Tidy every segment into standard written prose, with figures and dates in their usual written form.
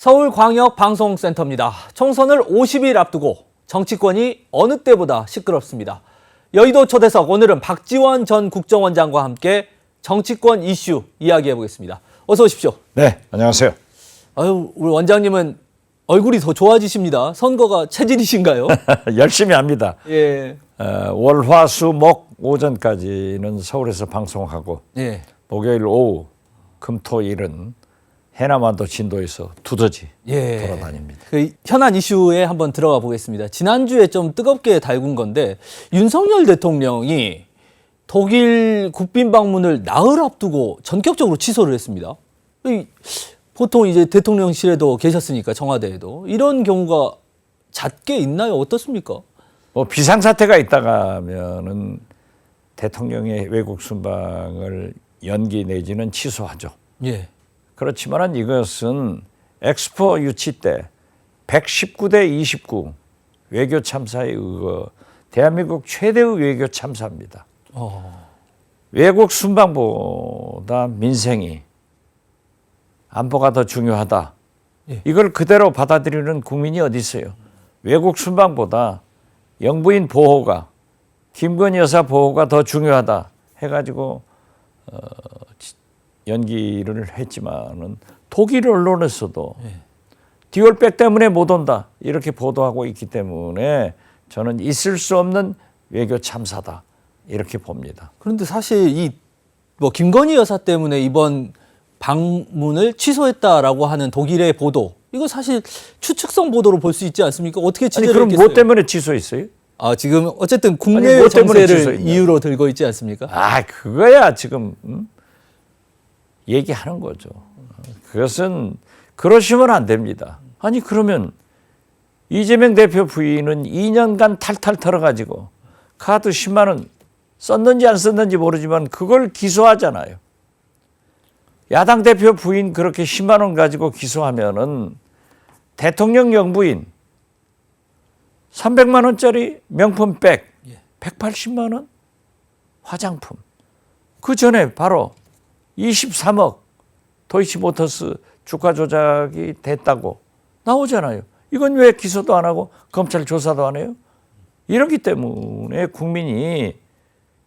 서울광역방송센터입니다. 총선을 50일 앞두고 정치권이 어느 때보다 시끄럽습니다. 여의도 초대석, 오늘은 박지원 전 국정원장과 함께 정치권 이슈 이야기해보겠습니다. 어서 오십시오. 네, 안녕하세요. 아유, 우리 원장님은 얼굴이 더 좋아지십니다. 선거가 체질이신가요? 열심히 합니다. 예. 월, 화, 수, 목 오전까지는 서울에서 방송하고 예. 목요일 오후, 금, 토, 일은 해남반도 진도에서 두더지 돌아다닙니다. 그 현안 이슈에 한번 들어가 보겠습니다. 지난주에 좀 뜨겁게 달군 건데 윤석열 대통령이 독일 국빈 방문을 나흘 앞두고 전격적으로 취소를 했습니다. 보통 이제 대통령실에도 계셨으니까 청와대에도 이런 경우가 잦게 있나요? 어떻습니까? 뭐 비상사태가 있다가면은 대통령의 외국 순방을 연기 내지는 취소하죠. 예. 그렇지만은 이것은 엑스포 유치 때 119대 29 외교 참사에 의거 대한민국 최대의 외교 참사입니다. 외국 순방보다 민생이 안보가 더 중요하다. 예. 이걸 그대로 받아들이는 국민이 어디 있어요? 외국 순방보다 영부인 보호가 김건희 여사 보호가 더 중요하다 해가지고 연기를 했지만은 독일 언론에서도 디올백 때문에 못 온다 이렇게 보도하고 있기 때문에 저는 있을 수 없는 외교 참사다 이렇게 봅니다. 그런데 사실 이 뭐 김건희 여사 때문에 이번 방문을 취소했다라고 하는 독일의 보도, 이거 사실 추측성 보도로 볼 수 있지 않습니까? 어떻게 취재를 그럼 했겠어요? 뭐 때문에 취소했어요? 아, 지금 어쨌든 국내 뭐 때문에 정세를 취소했냐? 이유로 들고 있지 않습니까? 아, 그거야 지금 얘기하는 거죠. 그것은 그러시면 안 됩니다. 아니 그러면 이재명 대표 부인은 2년간 탈탈 털어가지고 카드 10만 원 썼는지 안 썼는지 모르지만 그걸 기소하잖아요. 야당 대표 부인 그렇게 10만 원 가지고 기소하면은 대통령 영부인 300만 원짜리 명품 백 180만 원 화장품 그 전에 바로 23억 도이치모터스 주가 조작이 됐다고 나오잖아요. 이건 왜 기소도 안 하고 검찰 조사도 안 해요? 이렇기 때문에 국민이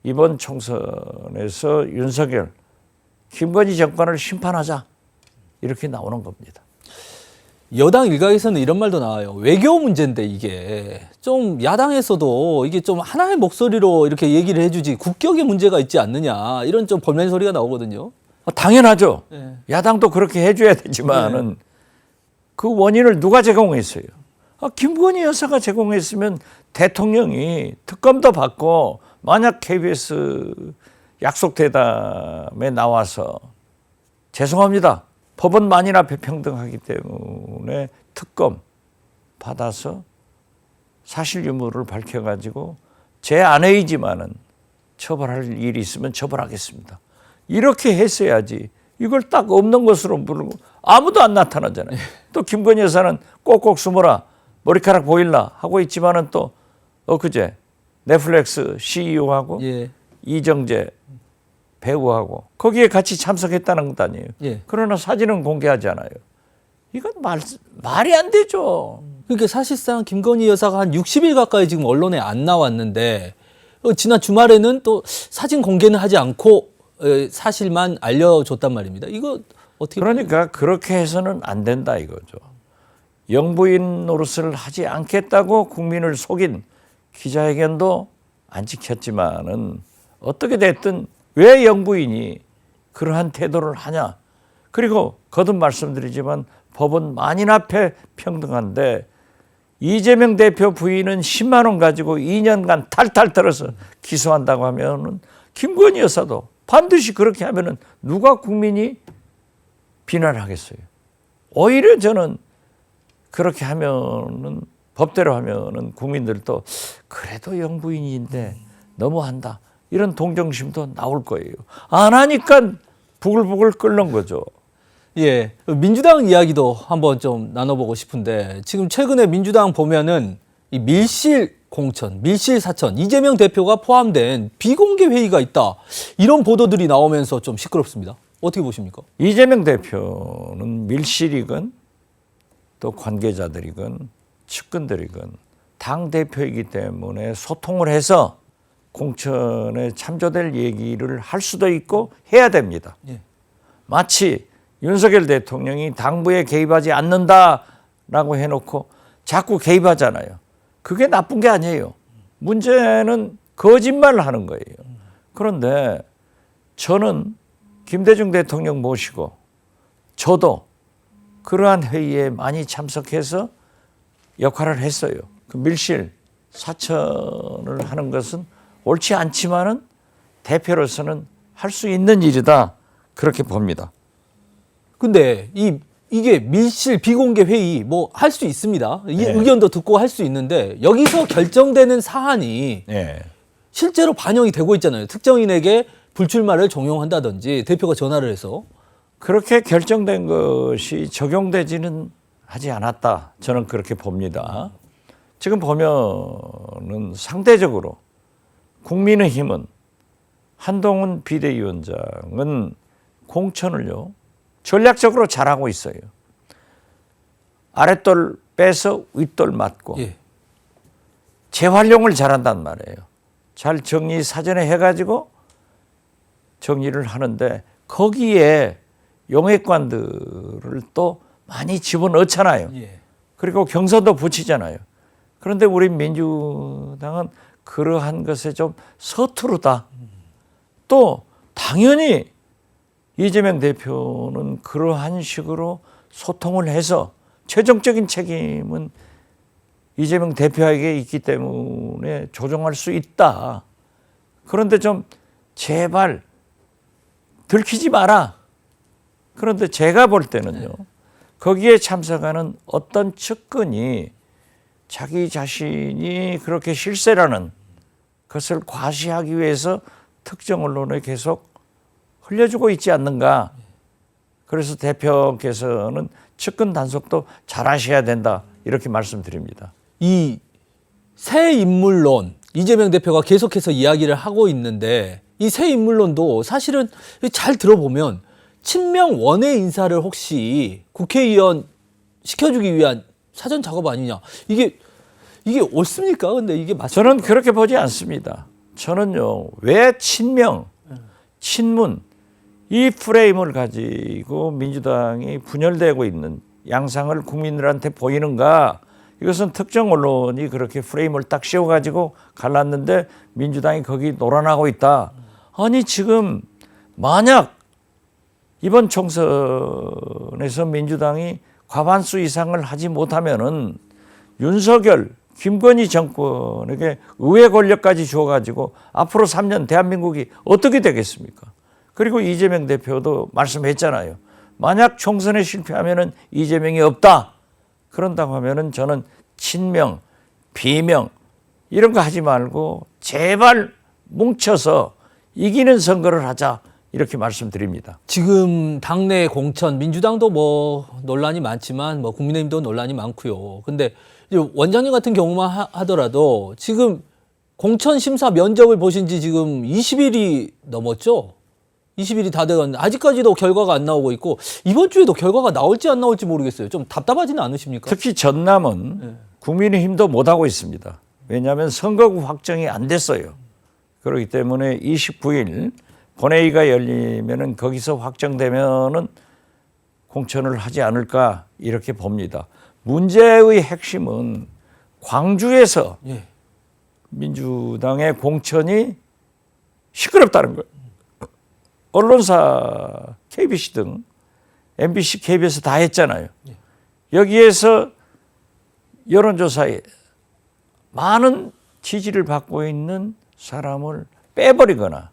이번 총선에서 윤석열, 김건희 정권을 심판하자 이렇게 나오는 겁니다. 여당 일각에서는 이런 말도 나와요. 외교 문제인데 이게 좀 야당에서도 이게 좀 하나의 목소리로 이렇게 얘기를 해주지 국격의 문제가 있지 않느냐, 이런 좀 볼멘 소리가 나오거든요. 당연하죠. 네. 야당도 그렇게 해줘야 되지만은 그 원인을 누가 제공했어요? 김건희 여사가 제공했으면 대통령이 특검도 받고 만약 KBS 약속대담에 나와서 죄송합니다. 법은 만인 앞에 평등하기 때문에 특검 받아서 사실 유무를 밝혀가지고 제 아내이지만은 처벌할 일이 있으면 처벌하겠습니다. 이렇게 했어야지. 이걸 딱 없는 것으로 부르고 아무도 안 나타나잖아요. 또 김건희 여사는 꼭꼭 숨어라 머리카락 보일라 하고 있지만은 또 엊그제 넷플릭스 CEO하고 이정재 배우하고 거기에 같이 참석했다는 것 아니에요. 그러나 사진은 공개하지 않아요. 이건 말이 안 되죠. 그러니까 사실상 김건희 여사가 한 60일 가까이 지금 언론에 안 나왔는데 지난 주말에는 또 사진 공개는 하지 않고 사실만 알려줬단 말입니다. 이거 어떻게 그러니까 그렇게 해서는 안 된다 이거죠. 영부인 노릇을 하지 않겠다고 국민을 속인 기자회견도 안 지켰지만은 어떻게 됐든 왜 영부인이 그러한 태도를 하냐. 그리고 거듭 말씀드리지만 법은 만인 앞에 평등한데 이재명 대표 부인은 10만 원 가지고 2년간 탈탈 털어서 기소한다고 하면은 김건희 여사도 반드시 그렇게 하면은 누가 국민이 비난하겠어요. 오히려 저는 그렇게 하면은 법대로 하면은 국민들도 그래도 영부인인데 너무한다 이런 동정심도 나올 거예요. 안 하니까 부글부글 끓는 거죠. 예, 민주당 이야기도 한번 좀 나눠보고 싶은데 지금 최근에 민주당 보면은 이 밀실 공천, 밀실 사천, 이재명 대표가 포함된 비공개 회의가 있다, 이런 보도들이 나오면서 좀 시끄럽습니다. 어떻게 보십니까? 이재명 대표는 밀실이건 또 관계자들이건 측근들이건 당 대표이기 때문에 소통을 해서 공천에 참조될 얘기를 할 수도 있고 해야 됩니다. 예. 마치 윤석열 대통령이 당부에 개입하지 않는다라고 해놓고 자꾸 개입하잖아요. 그게 나쁜 게 아니에요. 문제는 거짓말을 하는 거예요. 그런데 저는 김대중 대통령 모시고 저도 그러한 회의에 많이 참석해서 역할을 했어요. 그 밀실 사천을 하는 것은 옳지 않지만은 대표로서는 할 수 있는 일이다. 그렇게 봅니다. 근데 이게 밀실 비공개 회의 뭐 할 수 있습니다. 이 네. 의견도 듣고 할 수 있는데 여기서 결정되는 사안이 네. 실제로 반영이 되고 있잖아요. 특정인에게 불출마를 종용한다든지 대표가 전화를 해서. 그렇게 결정된 것이 적용되지는 하지 않았다. 저는 그렇게 봅니다. 지금 보면은 상대적으로 국민의힘은 한동훈 비대위원장은 공천을요 전략적으로 잘하고 있어요. 아랫돌 빼서 윗돌 맞고 예. 재활용을 잘한단 말이에요. 잘 정리 사전에 해가지고 정리를 하는데 거기에 용액관들을 또 많이 집어넣잖아요. 예. 그리고 경선도 붙이잖아요. 그런데 우리 민주당은 그러한 것에 좀 서투르다. 또 당연히 이재명 대표는 그러한 식으로 소통을 해서 최종적인 책임은 이재명 대표에게 있기 때문에 조정할 수 있다. 그런데 좀 제발 들키지 마라. 그런데 제가 볼 때는요. 거기에 참석하는 어떤 측근이 자기 자신이 그렇게 실세라는 것을 과시하기 위해서 특정 언론에 계속 흘려주고 있지 않는가. 그래서 대표께서는 측근 단속도 잘 하셔야 된다. 이렇게 말씀드립니다. 이 새 인물론 이재명 대표가 계속해서 이야기를 하고 있는데 이 새 인물론도 사실은 잘 들어보면 친명 원외 인사를 혹시 국회의원 시켜주기 위한 사전 작업 아니냐. 이게 옳습니까? 근데 이게 맞습니까? 저는 그렇게 보지 않습니다. 저는요. 왜 친명, 친문 이 프레임을 가지고 민주당이 분열되고 있는 양상을 국민들한테 보이는가. 이것은 특정 언론이 그렇게 프레임을 딱 씌워가지고 갈랐는데 민주당이 거기 놀아나고 있다. 아니 지금 만약 이번 총선에서 민주당이 과반수 이상을 하지 못하면은 윤석열, 김건희 정권에게 의회 권력까지 줘가지고 앞으로 3년 대한민국이 어떻게 되겠습니까? 그리고 이재명 대표도 말씀했잖아요. 만약 총선에 실패하면은 이재명이 없다. 그런다고 하면은 저는 친명, 비명 이런 거 하지 말고 제발 뭉쳐서 이기는 선거를 하자 이렇게 말씀드립니다. 지금 당내 공천 민주당도 뭐 논란이 많지만 뭐 국민의힘도 논란이 많고요. 근데 이제 원장님 같은 경우만 하더라도 지금 공천 심사 면접을 보신 지 지금 20일이 넘었죠? 20일이 다 돼갔는데 아직까지도 결과가 안 나오고 있고 이번 주에도 결과가 나올지 안 나올지 모르겠어요. 좀 답답하지는 않으십니까? 특히 전남은 국민의힘도 못하고 있습니다. 왜냐하면 선거구 확정이 안 됐어요. 그렇기 때문에 29일 본회의가 열리면은 거기서 확정되면은 공천을 하지 않을까 이렇게 봅니다. 문제의 핵심은 광주에서 예. 민주당의 공천이 시끄럽다는 거예요. 언론사 KBC 등 MBC, KBS 다 했잖아요. 여기에서 여론조사에 많은 지지를 받고 있는 사람을 빼버리거나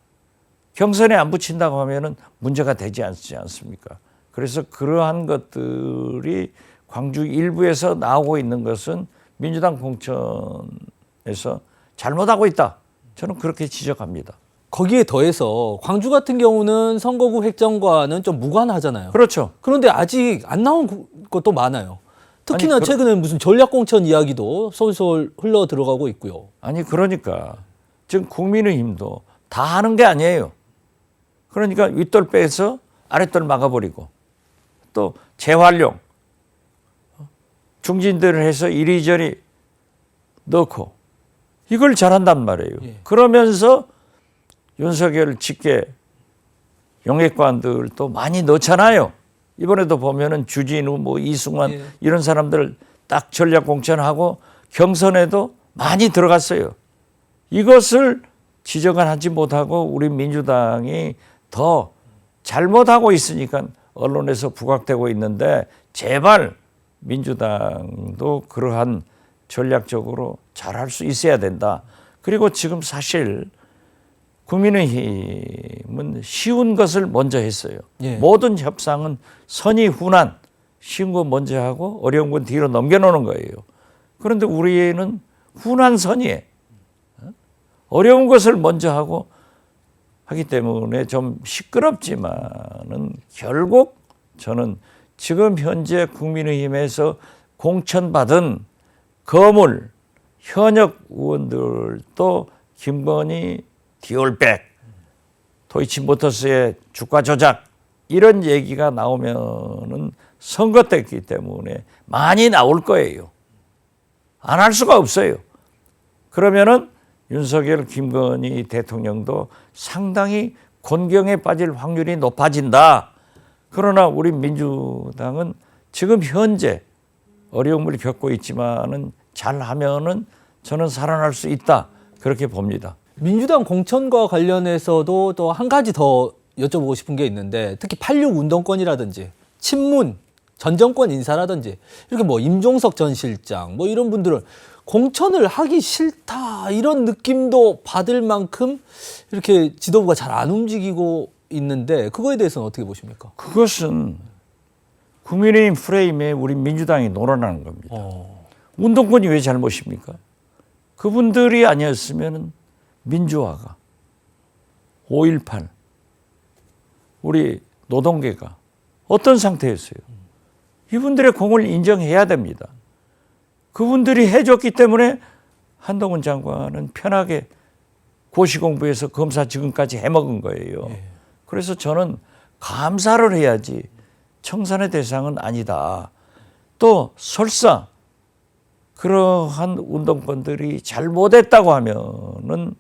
경선에 안 붙인다고 하면은 문제가 되지 않지 않습니까? 그래서 그러한 것들이 광주 일부에서 나오고 있는 것은 민주당 공천에서 잘못하고 있다. 저는 그렇게 지적합니다. 거기에 더해서 광주 같은 경우는 선거구 획정과는 좀 무관하잖아요. 그렇죠. 그런데 아직 안 나온 것도 많아요. 특히나 아니, 최근에 무슨 전략공천 이야기도 솔솔 흘러 들어가고 있고요. 아니 그러니까 지금 국민의힘도 다 하는 게 아니에요. 그러니까 윗돌 빼서 아랫돌 막아버리고 또 재활용 중진들을 해서 이리저리 넣고 이걸 잘한단 말이에요. 예. 그러면서 윤석열 직계 용액관들도 많이 넣잖아요. 이번에도 보면은 주진우, 뭐 이승만 예. 이런 사람들 딱 전략 공천하고 경선에도 많이 들어갔어요. 이것을 지적은 하지 못하고 우리 민주당이 더 잘못하고 있으니까 언론에서 부각되고 있는데 제발 민주당도 그러한 전략적으로 잘할 수 있어야 된다. 그리고 지금 사실 국민의힘은 쉬운 것을 먼저 했어요. 예. 모든 협상은 선의 훈한 쉬운 거 먼저 하고 어려운 건 뒤로 넘겨놓는 거예요. 그런데 우리는 훈한 선의에 어려운 것을 먼저 하고 하기 때문에 좀 시끄럽지만은 결국 저는 지금 현재 국민의힘에서 공천받은 거물 현역 의원들도 김건희 디올백, 도이치모터스의 주가 조작 이런 얘기가 나오면은 선거 때이기 때문에 많이 나올 거예요. 안 할 수가 없어요. 그러면은 윤석열, 김건희 대통령도 상당히 곤경에 빠질 확률이 높아진다. 그러나 우리 민주당은 지금 현재 어려움을 겪고 있지만은 잘하면은 저는 살아날 수 있다. 그렇게 봅니다. 민주당 공천과 관련해서도 또 한 가지 더 여쭤보고 싶은 게 있는데 특히 86 운동권이라든지 친문, 전 정권 인사라든지 이렇게 뭐 임종석 전 실장 뭐 이런 분들은 공천을 하기 싫다 이런 느낌도 받을 만큼 이렇게 지도부가 잘 안 움직이고 있는데 그거에 대해서는 어떻게 보십니까? 그것은 국민의힘 프레임에 우리 민주당이 놀아나는 겁니다. 어. 운동권이 왜 잘못입니까? 그분들이 아니었으면 민주화가 5.18 우리 노동계가 어떤 상태였어요? 이분들의 공을 인정해야 됩니다. 그분들이 해줬기 때문에 한동훈 장관은 편하게 고시공부해서 검사 지금까지 해먹은 거예요. 그래서 저는 감사를 해야지 청산의 대상은 아니다. 또 설사 그러한 운동권들이 잘못했다고 하면은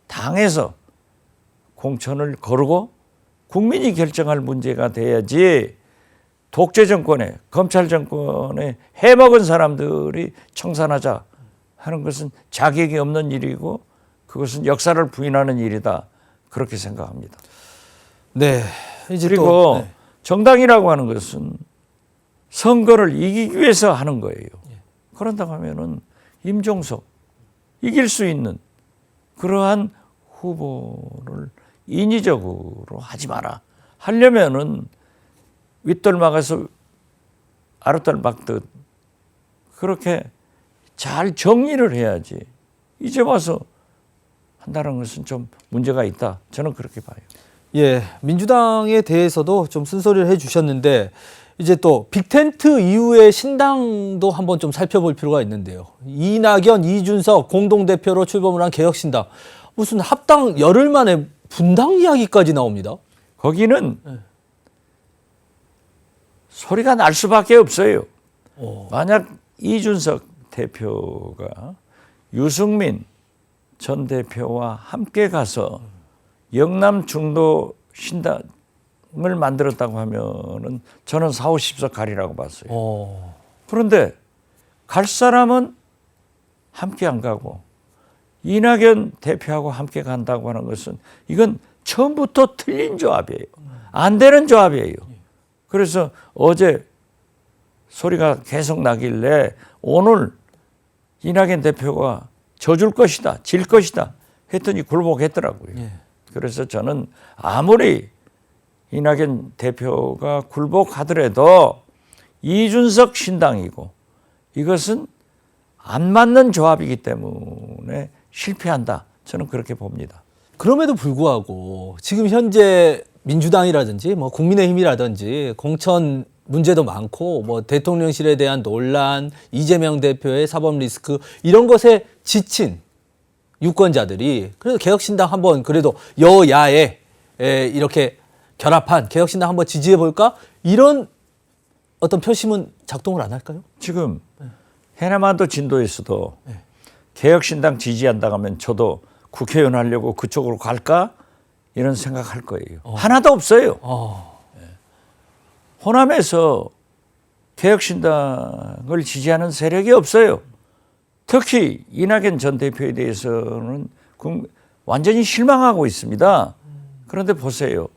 당에서 공천을 거르고 국민이 결정할 문제가 돼야지 독재 정권에 검찰 정권에 해먹은 사람들이 청산하자 하는 것은 자격이 없는 일이고 그것은 역사를 부인하는 일이다. 그렇게 생각합니다. 네. 이제 그리고 또, 네. 정당이라고 하는 것은 선거를 이기기 위해서 하는 거예요. 그런다고 하면은 임종석 이길 수 있는 그러한 후보를 인위적으로 하지 마라. 하려면은 윗돌 막아서 아랫돌 막듯 그렇게 잘 정리를 해야지. 이제 와서 한다는 것은 좀 문제가 있다. 저는 그렇게 봐요. 예, 민주당에 대해서도 좀 쓴소리를 해주셨는데 이제 또 빅텐트 이후의 신당도 한번 좀 살펴볼 필요가 있는데요. 이낙연, 이준석 공동대표로 출범을 한 개혁신당. 무슨 합당 열흘 만에 분당 이야기까지 나옵니다. 거기는 소리가 날 수밖에 없어요. 만약 이준석 대표가 유승민 전 대표와 함께 가서 영남 중도 신당을 만들었다고 하면은 저는 4, 50석 가리라고 봤어요. 그런데 갈 사람은 함께 안 가고 이낙연 대표하고 함께 간다고 하는 것은 이건 처음부터 틀린 조합이에요. 안 되는 조합이에요. 그래서 어제 소리가 계속 나길래 오늘 이낙연 대표가 져줄 것이다, 질 것이다 했더니 굴복했더라고요. 그래서 저는 아무리 이낙연 대표가 굴복하더라도 이준석 신당이고 이것은 안 맞는 조합이기 때문에 실패한다. 저는 그렇게 봅니다. 그럼에도 불구하고 지금 현재 민주당이라든지 뭐 국민의힘이라든지 공천 문제도 많고 뭐 대통령실에 대한 논란, 이재명 대표의 사법 리스크 이런 것에 지친 유권자들이 그래도 개혁신당 한번 그래도 여야에 이렇게 결합한 개혁신당 한번 지지해 볼까 이런 어떤 표심은 작동을 안 할까요? 지금 해남한도 진도에서도 개혁신당 지지한다고 하면 저도 국회의원 하려고 그쪽으로 갈까? 이런 생각할 거예요. 하나도 없어요. 호남에서 개혁신당을 지지하는 세력이 없어요. 특히 이낙연 전 대표에 대해서는 완전히 실망하고 있습니다. 그런데 보세요.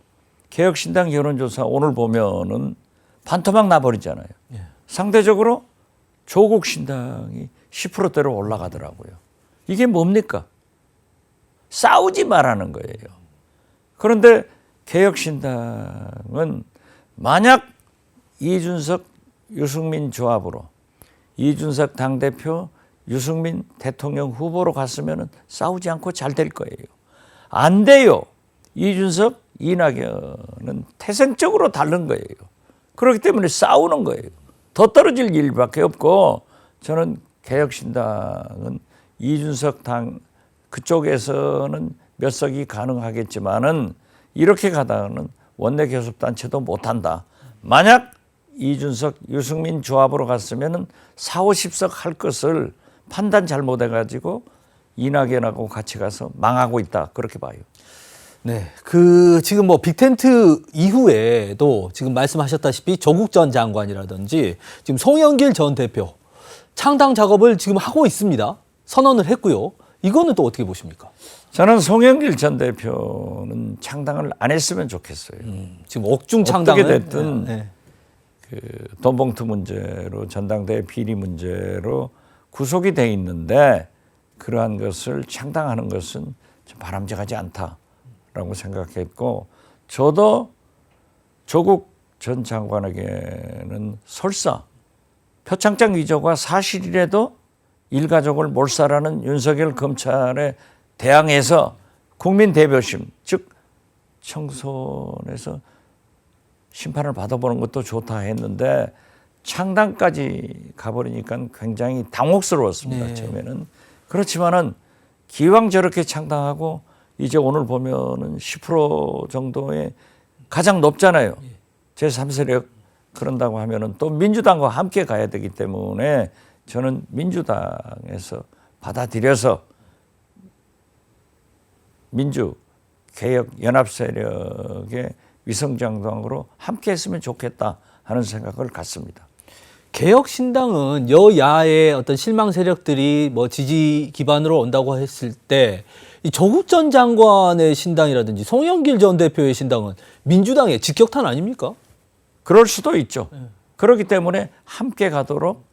개혁신당 여론조사 오늘 보면은 반토막 나버리잖아요. 상대적으로 조국 신당이 10%대로 올라가더라고요. 이게 뭡니까? 싸우지 말라는 거예요. 그런데 개혁신당은 만약 이준석, 유승민 조합으로 이준석 당대표, 유승민 대통령 후보로 갔으면 싸우지 않고 잘 될 거예요. 안 돼요. 이준석, 이낙연은 태생적으로 다른 거예요. 그렇기 때문에 싸우는 거예요. 더 떨어질 일밖에 없고 저는 개혁신당은 이준석 당 그쪽에서는 몇 석이 가능하겠지만은 이렇게 가다가는 원내 교섭단체도 못한다. 만약 이준석, 유승민 조합으로 갔으면은 4, 50석 할 것을 판단 잘못해가지고 이낙연하고 같이 가서 망하고 있다. 그렇게 봐요. 네, 지금 뭐 빅텐트 이후에도 지금 말씀하셨다시피 조국 전 장관이라든지 지금 송영길 전 대표 창당 작업을 지금 하고 있습니다. 선언을 했고요. 이거는 또 어떻게 보십니까? 저는 송영길 전 대표는 창당을 안 했으면 좋겠어요. 지금 옥중 창당을 어떻게 됐든 네. 그 돈봉투 문제로 전당대회 비리 문제로 구속이 돼 있는데 그러한 것을 창당하는 것은 좀 바람직하지 않다라고 생각했고 저도 조국 전 장관에게는 설사 표창장 위조가 사실이라도 일가족을 몰살하는 윤석열 검찰에 대항해서 국민 대표심 즉 청선에서 심판을 받아보는 것도 좋다 했는데 창당까지 가버리니까 굉장히 당혹스러웠습니다. 네. 처음에는. 그렇지만은 기왕 저렇게 창당하고 이제 오늘 보면은 10% 정도의 가장 높잖아요. 제3세력 그런다고 하면은 또 민주당과 함께 가야 되기 때문에 저는 민주당에서 받아들여서 민주개혁연합세력의 위성장당으로 함께 했으면 좋겠다 하는 생각을 갖습니다. 개혁신당은 여야의 어떤 실망 세력들이 뭐 지지 기반으로 온다고 했을 때 이 조국 전 장관의 신당이라든지 송영길 전 대표의 신당은 민주당의 직격탄 아닙니까? 그럴 수도 있죠. 그렇기 때문에 함께 가도록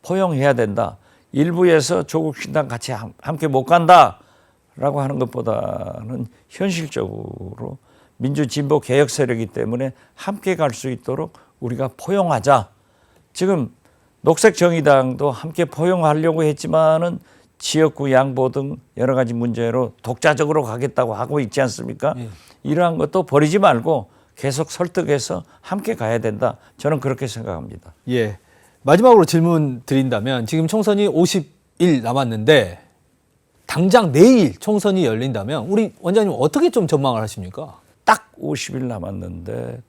포용해야 된다. 일부에서 조국 신당 같이 함께 못 간다라고 하는 것보다는 현실적으로 민주진보 개혁 세력이기 때문에 함께 갈 수 있도록 우리가 포용하자. 지금 녹색정의당도 함께 포용하려고 했지만은 지역구 양보 등 여러 가지 문제로 독자적으로 가겠다고 하고 있지 않습니까? 이러한 것도 버리지 말고 계속 설득해서 함께 가야 된다. 저는 그렇게 생각합니다. 예. 마지막으로 질문 드린다면 지금 총선이 50일 남았는데 당장 내일 총선이 열린다면 우리 원장님 어떻게 좀 전망을 하십니까? 딱 50일 남았는데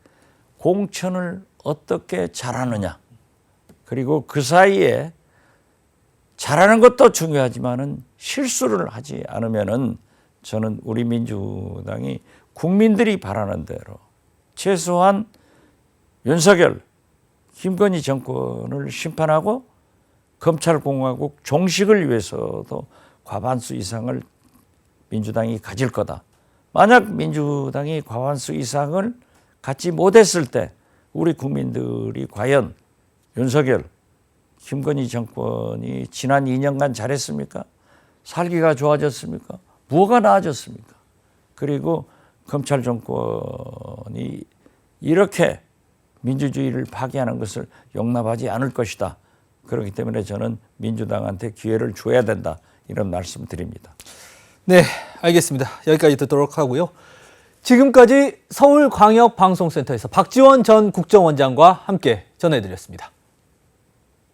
공천을 어떻게 잘하느냐. 그리고 그 사이에 잘하는 것도 중요하지만은 실수를 하지 않으면은 저는 우리 민주당이 국민들이 바라는 대로 최소한 윤석열, 김건희 정권을 심판하고 검찰공화국 종식을 위해서도 과반수 이상을 민주당이 가질 거다. 만약 민주당이 과반수 이상을 갖지 못했을 때 우리 국민들이 과연 윤석열, 김건희 정권이 지난 2년간 잘했습니까? 살기가 좋아졌습니까? 뭐가 나아졌습니까? 그리고 검찰 정권이 이렇게 민주주의를 파괴하는 것을 용납하지 않을 것이다. 그렇기 때문에 저는 민주당한테 기회를 줘야 된다. 이런 말씀 드립니다. 네, 알겠습니다. 여기까지 듣도록 하고요. 지금까지 서울광역방송센터에서 박지원 전 국정원장과 함께 전해드렸습니다.